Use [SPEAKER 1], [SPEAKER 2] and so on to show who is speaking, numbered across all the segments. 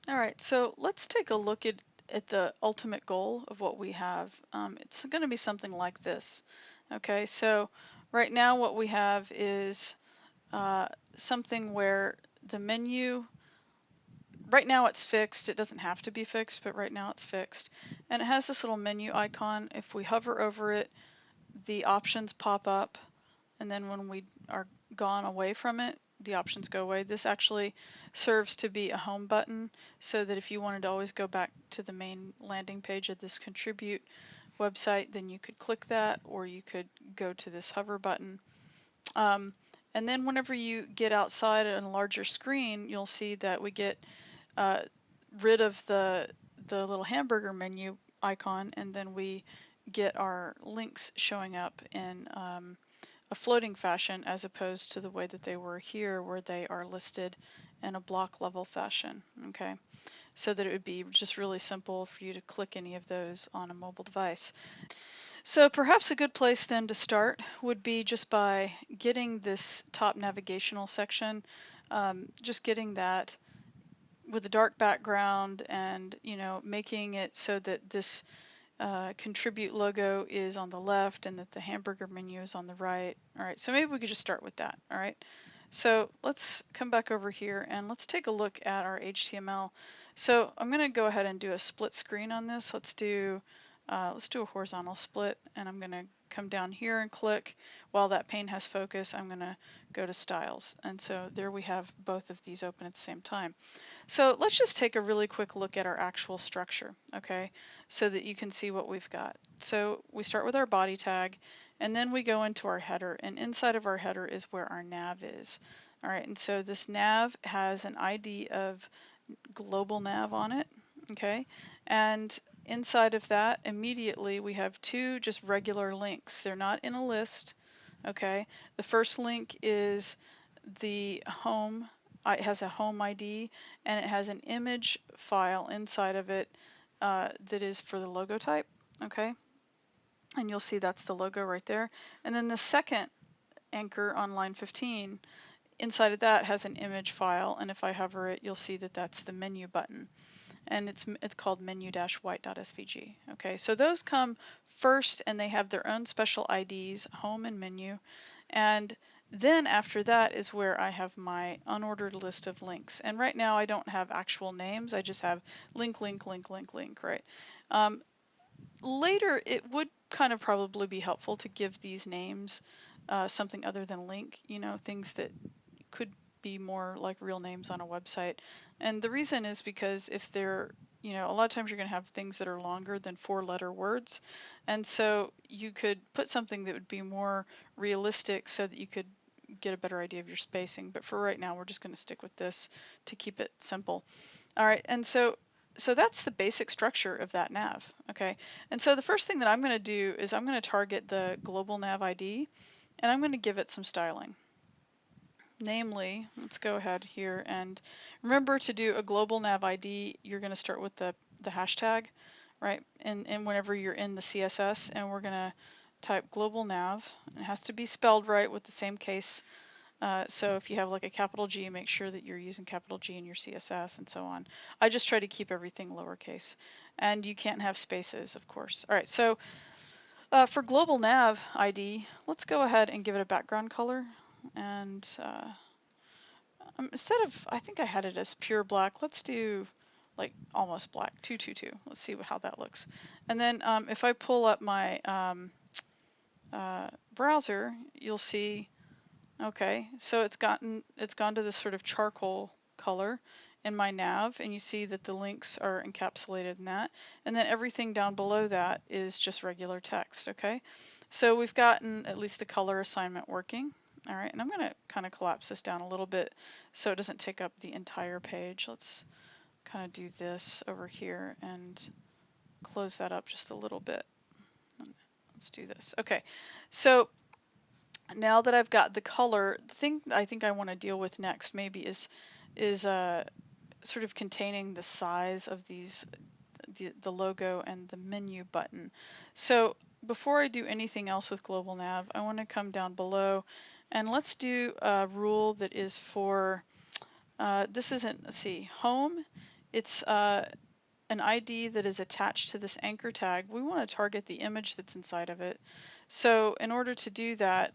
[SPEAKER 1] All right, so let's take a look at the ultimate goal of what we have. It's going to be something like this. Okay, so right now what we have is uh, something where the menu, right now it's fixed. It doesn't have to be fixed, but right now it's fixed. And it has this little menu icon. If we hover over it, the options pop up. And then when we are gone away from it, the options go away. This actually serves to be a home button so that if you wanted to always go back to the main landing page of this contribute website, then you could click that, or you could go to this hover button. And then whenever you get outside on a larger screen, you'll see that we get uh, rid of the little hamburger menu icon, and then we get our links showing up in a floating fashion as opposed to the way that they were here, where they are listed in a block level fashion. Okay, so that it would be just really simple for you to click any of those on a mobile device. So perhaps a good place then to start would be just by getting this top navigational section, just getting that with a dark background, and making it so that this contribute logo is on the left and that the hamburger menu is on the right. All right, so maybe we could just start with that. All right, so let's come back over here and let's take a look at our HTML. So I'm going to go ahead and do a split screen on this. Let's do a horizontal split, and I'm going to come down here and click. While that pane has focus, I'm going to go to styles, and so there we have both of these open at the same time. So let's just take a really quick look at our actual structure, okay, so that you can see what we've got. So we start with our body tag, and then we go into our header, and inside of our header is where our nav is. All right, and so this nav has an ID of global nav on it, okay, and inside of that immediately we have two just regular links. They're not in a list, okay. The first link is the home. It has a home ID, and it has an image file inside of it that is for the logo type, okay? And you'll see that's the logo right there. And then the second anchor on line 15, inside of that has an image file, and if I hover it, you'll see that that's the menu button, and it's called menu-white.svg. Okay, so those come first, and they have their own special IDs, home and menu, and then after that is where I have my unordered list of links. And right now I don't have actual names, I just have link, link, link, link, link, right? Later it would kind of probably be helpful to give these names something other than link, things that could be more like real names on a website. And the reason is because if they're, a lot of times you're going to have things that are longer than 4-letter words. And so you could put something that would be more realistic so that you could get a better idea of your spacing. But for right now, we're just going to stick with this to keep it simple. All right, and so that's the basic structure of that nav, okay? And so the first thing that I'm going to do is I'm going to target the global nav ID, and I'm going to give it some styling. Namely, let's go ahead here and remember to do a global nav ID, you're going to start with the hashtag, right? And whenever you're in the CSS, and we're going to type global nav. It has to be spelled right with the same case. So if you have like a capital G, make sure that you're using capital G in your CSS and so on. I just try to keep everything lowercase, and you can't have spaces, of course. All right, so for global nav ID, let's go ahead and give it a background color. And instead of, I think I had it as pure black, let's do like almost black, 222. Let's see how that looks. And then if I pull up my browser, you'll see, okay, so it's gone to this sort of charcoal color in my nav, and you see that the links are encapsulated in that, and then everything down below that is just regular text. Okay, so we've gotten at least the color assignment working. All right, and I'm going to kind of collapse this down a little bit so it doesn't take up the entire page. Let's kind of do this over here and close that up just a little bit. Let's do this. Okay, so now that I've got the color, the thing I think I want to deal with next maybe is sort of containing the size of these, the logo and the menu button. So before I do anything else with global nav, I want to come down below and let's do a rule that is for this isn't, let's see, home it's an ID that is attached to this anchor tag. We want to target the image that's inside of it. So in order to do that,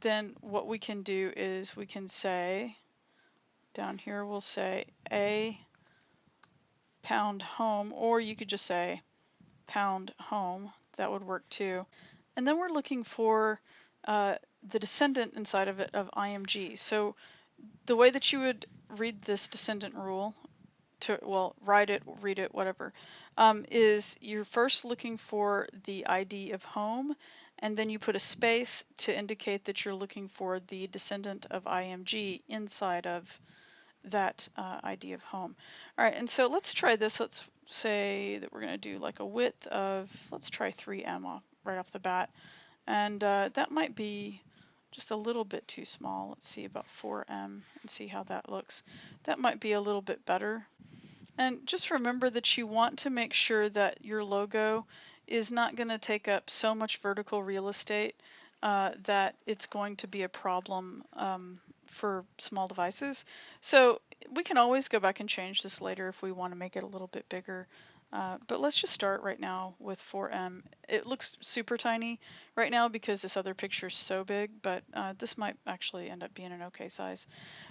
[SPEAKER 1] then what we can do is we can say, down here we'll say a pound home, or you could just say pound home. That would work too. And then we're looking for the descendant inside of it of IMG. So the way that you would read this descendant rule, to, well, write it, read it, whatever, is you're first looking for the ID of home, and then you put a space to indicate that you're looking for the descendant of IMG inside of that ID of home. All right, and so let's try this. Let's say that we're going to do like a width of, let's try 3M right off the bat. And that might be just a little bit too small. Let's see, about 4M, and see how that looks. That might be a little bit better. And just remember that you want to make sure that your logo is not going to take up so much vertical real estate that it's going to be a problem for small devices. So we can always go back and change this later if we want to make it a little bit bigger. But let's just start right now with 4M. It looks super tiny right now because this other picture is so big, but this might actually end up being an okay size.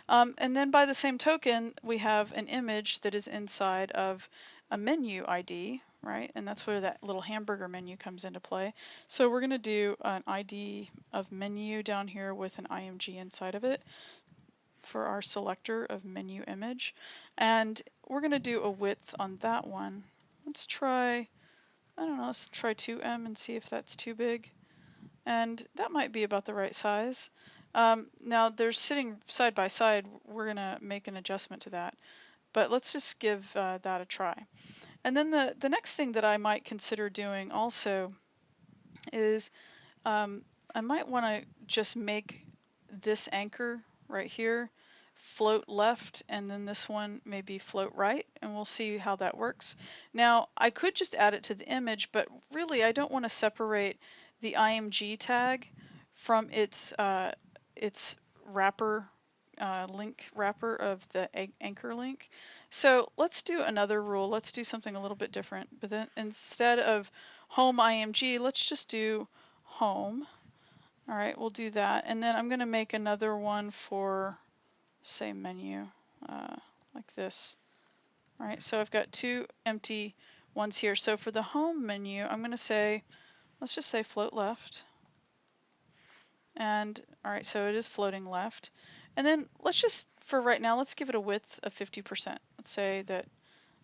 [SPEAKER 1] And then by the same token, we have an image that is inside of a menu ID, right? And that's where that little hamburger menu comes into play. So we're going to do an ID of menu down here with an IMG inside of it for our selector of menu image. And we're going to do a width on that one. Let's try, I don't know, let's try 2M and see if that's too big. And that might be about the right size. Now they're sitting side by side. We're going to make an adjustment to that. But let's just give that a try. And then the next thing that I might consider doing also is I might want to just make this anchor right here float left, and then this one maybe float right, and we'll see how that works. Now I could just add it to the image, but really I don't want to separate the IMG tag from its wrapper link wrapper of the anchor link. So let's do another rule. Let's do something a little bit different. But then instead of home IMG, let's just do home. All right, we'll do that. And then I'm going to make another one for, say, menu, like this. All right, so I've got two empty ones here. So for the home menu, I'm going to say, let's just say float left. And all right, so it is floating left. And then let's just, for right now, let's give it a width of 50%. Let's say that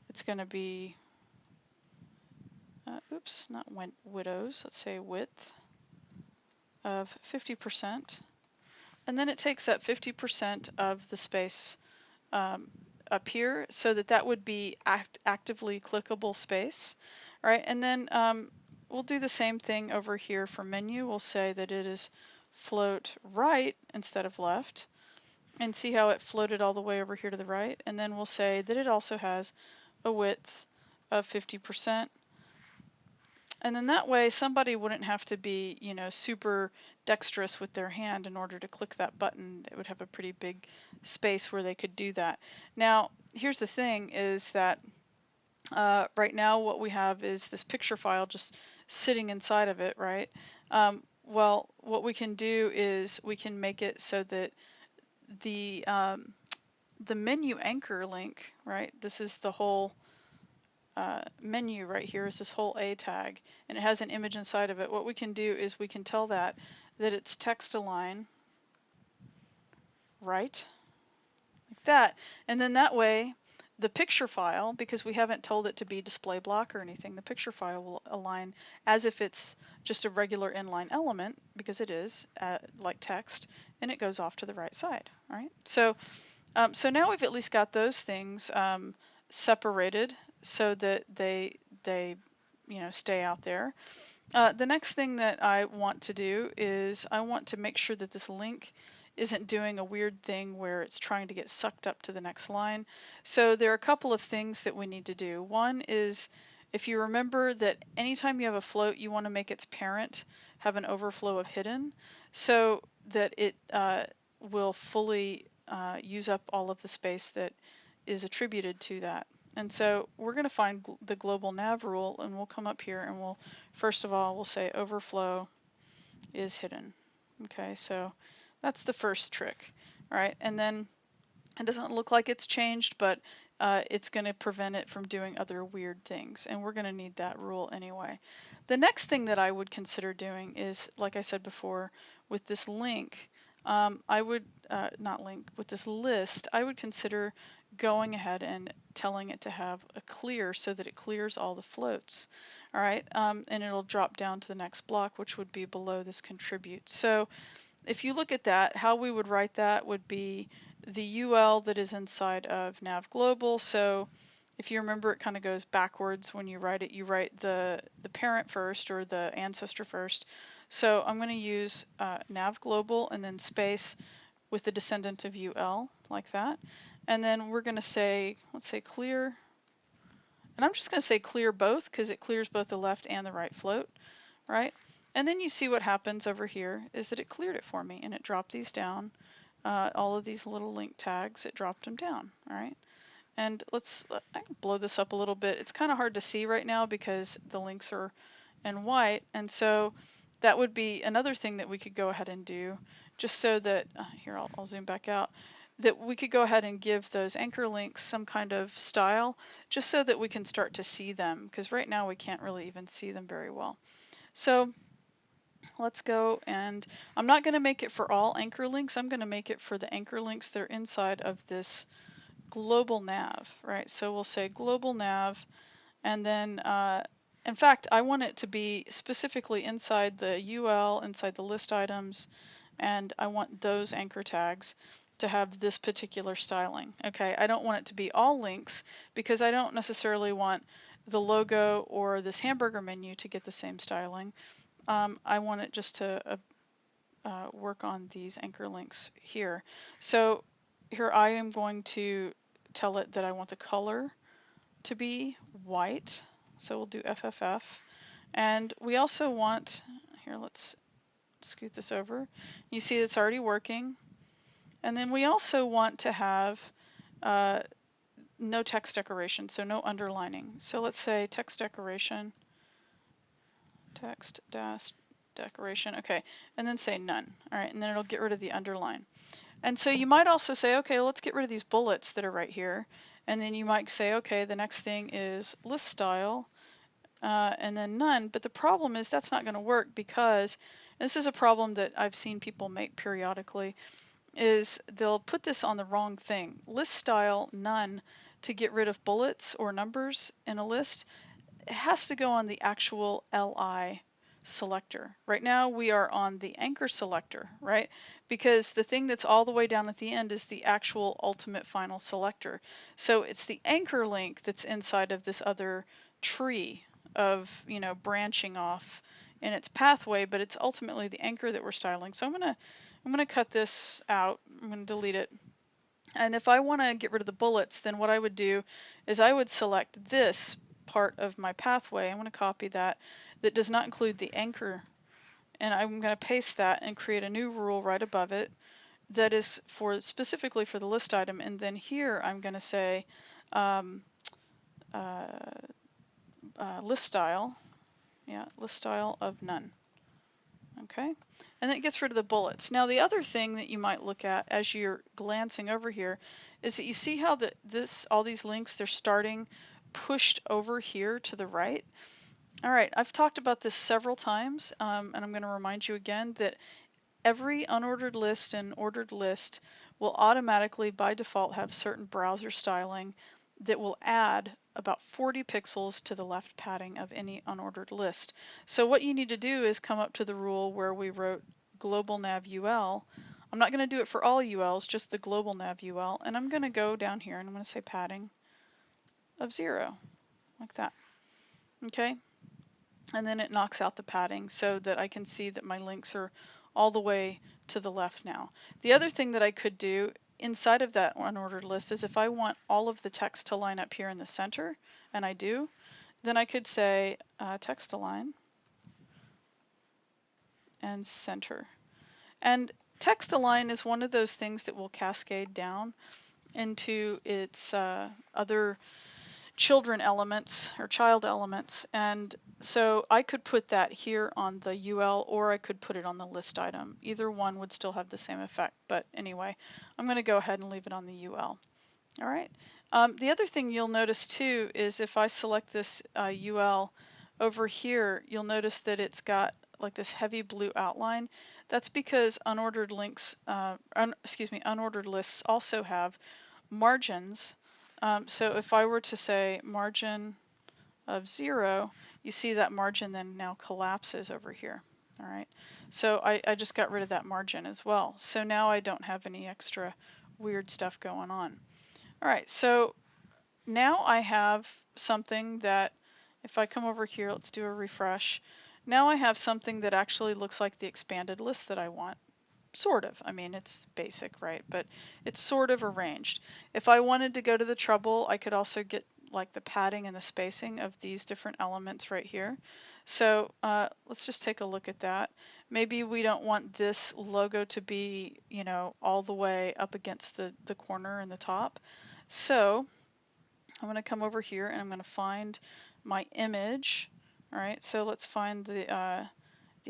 [SPEAKER 1] it's going to be, oops, not widows. Let's say width of 50%. And then it takes up 50% of the space up here, so that would be actively clickable space. All right, and then we'll do the same thing over here for menu. We'll say that it is float right instead of left, and see how it floated all the way over here to the right. And then we'll say that it also has a width of 50%. And then that way somebody wouldn't have to be, you know, super dexterous with their hand in order to click that button. It would have a pretty big space where they could do that. Now, here's the thing is that right now what we have is this picture file just sitting inside of it, right? Well, what we can do is we can make it so that the menu anchor link, right? This is the whole menu right here, is this whole A tag, and it has an image inside of it. What we can do is we can tell that it's text align right, like that, and then that way the picture file, because we haven't told it to be display block or anything, the picture file will align as if it's just a regular inline element, because it is like text, and it goes off to the right side. All right, so so now we've at least got those things separated so that they you know, stay out there. The next thing that I want to do is I want to make sure that this link isn't doing a weird thing where it's trying to get sucked up to the next line. So there are a couple of things that we need to do. One is, if you remember that anytime you have a float, you want to make its parent have an overflow of hidden so that it will fully use up all of the space that is attributed to that. And so we're going to find the global nav rule, and we'll come up here and we'll, first of all, we'll say overflow is hidden. Okay, so that's the first trick. All right, and then it doesn't look like it's changed, but it's going to prevent it from doing other weird things, and we're going to need that rule anyway. The next thing that I would consider doing is, like I said before, with this link, I would, not link, with this list, I would consider going ahead and telling it to have a clear so that it clears all the floats. All right, and it'll drop down to the next block, which would be below this contribute. So if you look at that, how we would write that would be the UL that is inside of nav global. So if you remember, it kind of goes backwards when you write it. You write the parent first, or the ancestor first. So I'm going to use nav global and then space with the descendant of UL, like that. And then we're going to say, let's say clear. And I'm just going to say clear both, because it clears both the left and the right float, right? And then you see what happens over here is that it cleared it for me, and it dropped these down. All of these little link tags, it dropped them down, all right? And I can blow this up a little bit. It's kind of hard to see right now because the links are in white, and so that would be another thing that we could go ahead and do, just so that, here, I'll zoom back out, that we could go ahead and give those anchor links some kind of style, just so that we can start to see them, because right now we can't really even see them very well. So let's go, and I'm not going to make it for all anchor links. I'm going to make it for the anchor links that are inside of this global nav, right? So we'll say global nav, and then in fact, I want it to be specifically inside the UL, inside the list items, and I want those anchor tags to have this particular styling. Okay, I don't want it to be all links, because I don't necessarily want the logo or this hamburger menu to get the same styling. I want it just to work on these anchor links here. So here I am going to tell it that I want the color to be white. So we'll do FFF. And we also want, here, let's scoot this over. You see it's already working. And then we also want to have no text decoration, so no underlining. So let's say text decoration, text dash decoration, okay, and then say none. All right, and then it'll get rid of the underline. And so you might also say, okay, let's get rid of these bullets that are right here. And then you might say, okay, the next thing is list style, and then none. But the problem is that's not going to work, because this is a problem that I've seen people make periodically, is they'll put this on the wrong thing. List style none to get rid of bullets or numbers in a list. It has to go on the actual LI selector. Right now we are on the anchor selector, right? Because the thing that's all the way down at the end is the actual ultimate final selector. So it's the anchor link that's inside of this other tree of, you know, branching off in its pathway, but it's ultimately the anchor that we're styling. So I'm gonna cut this out. I'm gonna delete it. And if I want to get rid of the bullets, then what I would do is I would select this part of my pathway. I'm going to copy that does not include the anchor, and I'm going to paste that and create a new rule right above it that is for specifically for the list item. And then here I'm going to say list style, list style of none. Okay, and that gets rid of the bullets. Now the other thing that you might look at as you're glancing over here is that you see how all these links, they're starting pushed over here to the right. All right, I've talked about this several times, and I'm going to remind you again that every unordered list and ordered list will automatically by default have certain browser styling that will add about 40 pixels to the left padding of any unordered list. So what you need to do is come up to the rule where we wrote global nav UL. I'm not going to do it for all ULs, just the global nav UL, and I'm going to go down here and I'm going to say padding of 0, like that. Okay, and then it knocks out the padding so that I can see that my links are all the way to the left now. The other thing that I could do inside of that unordered list is if I want all of the text to line up here in the center, and I do, then I could say text align and center. And text align is one of those things that will cascade down. into its other children elements or child elements. And so I could put that here on the UL, or I could put it on the list item. Either one would still have the same effect. But anyway, I'm going to go ahead and leave it on the UL. All right. The other thing you'll notice too is if I select this UL over here, you'll notice that it's got like this heavy blue outline. That's because unordered links, unordered lists also have margins. So if I were to say margin of 0, you see that margin then now collapses over here. All right. So I just got rid of that margin as well. So now I don't have any extra weird stuff going on. All right, so now I have something that, if I come over here, let's do a refresh. Now I have something that actually looks like the expanded list that I want. Sort of. I mean, it's basic, right? But it's sort of arranged. If I wanted to go to the trouble, I could also get like the padding and the spacing of these different elements right here. So let's just take a look at that. Maybe we don't want this logo to be, you know, all the way up against the corner in the top. So I'm going to come over here and I'm going to find my image. All right, so let's find the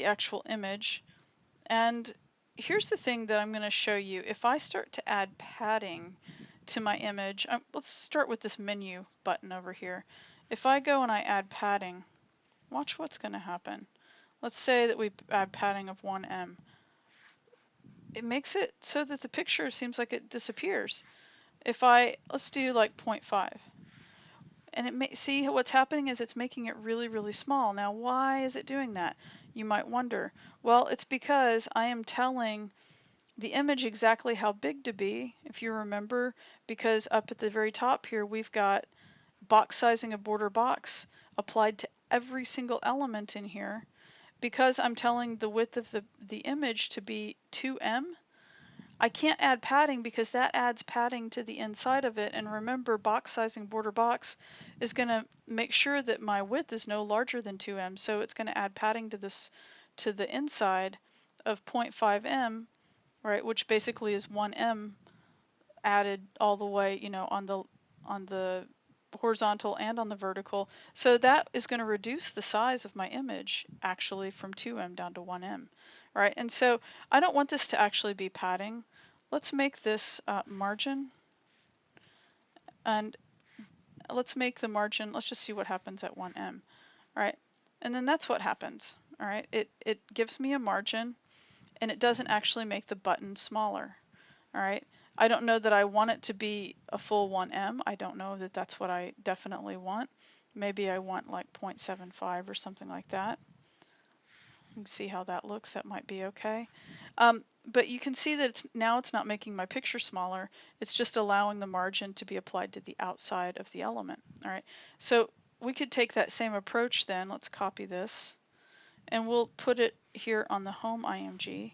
[SPEAKER 1] actual image. And here's the thing that I'm going to show you. If I start to add padding to my image, let's start with this menu button over here. If I go and I add padding, watch what's going to happen. Let's say that we add padding of 1em. It makes it so that the picture seems like it disappears. Let's do like 0.5. And see what's happening is it's making it really, really small. Now, why is it doing that? You might wonder. Well, it's because I am telling the image exactly how big to be, if you remember, because up at the very top here, we've got box sizing of border box applied to every single element in here. Because I'm telling the width of the image to be 2em, I can't add padding because that adds padding to the inside of it. And remember, box sizing border box is going to make sure that my width is no larger than 2em. So it's going to add padding to the inside of 0.5em, right, which basically is 1em added all the way, you know, on the horizontal and on the vertical. So that is going to reduce the size of my image actually from 2em down to 1em, right? And so I don't want this to actually be padding. Let's make this margin, and let's make the margin, let's just see what happens at 1em, right? And then that's what happens, all right? It gives me a margin, and it doesn't actually make the button smaller, all right? I don't know that I want it to be a full 1em. I don't know that that's what I definitely want. Maybe I want like 0.75 or something like that. You can see how that looks. That might be okay. But you can see that now it's not making my picture smaller. It's just allowing the margin to be applied to the outside of the element. All right. So we could take that same approach then. Let's copy this, and we'll put it here on the home IMG.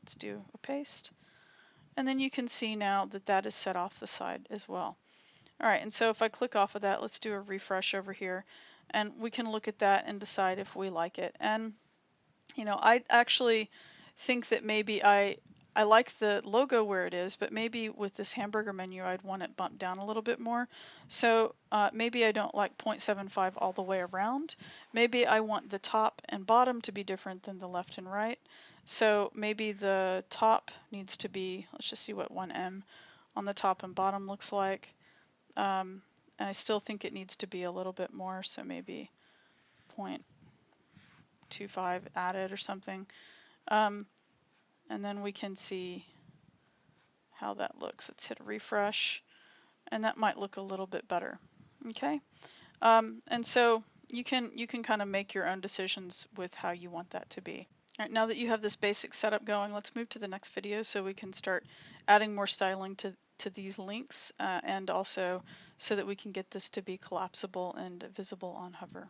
[SPEAKER 1] Let's do a paste. And then you can see now that that is set off the side as well. All right, and so if I click off of that, let's do a refresh over here, and we can look at that and decide if we like it. And you know, I actually think that maybe I like the logo where it is, but maybe with this hamburger menu, I'd want it bumped down a little bit more. So maybe I don't like 0.75 all the way around. Maybe I want the top and bottom to be different than the left and right. So maybe the top needs to be, let's just see what 1em on the top and bottom looks like. And I still think it needs to be a little bit more, so maybe 0.25 added or something. And then we can see how that looks. Let's hit refresh, and that might look a little bit better. Okay, and so you can kind of make your own decisions with how you want that to be. All right, now that you have this basic setup going, let's move to the next video so we can start adding more styling to these links, and also so that we can get this to be collapsible and visible on hover.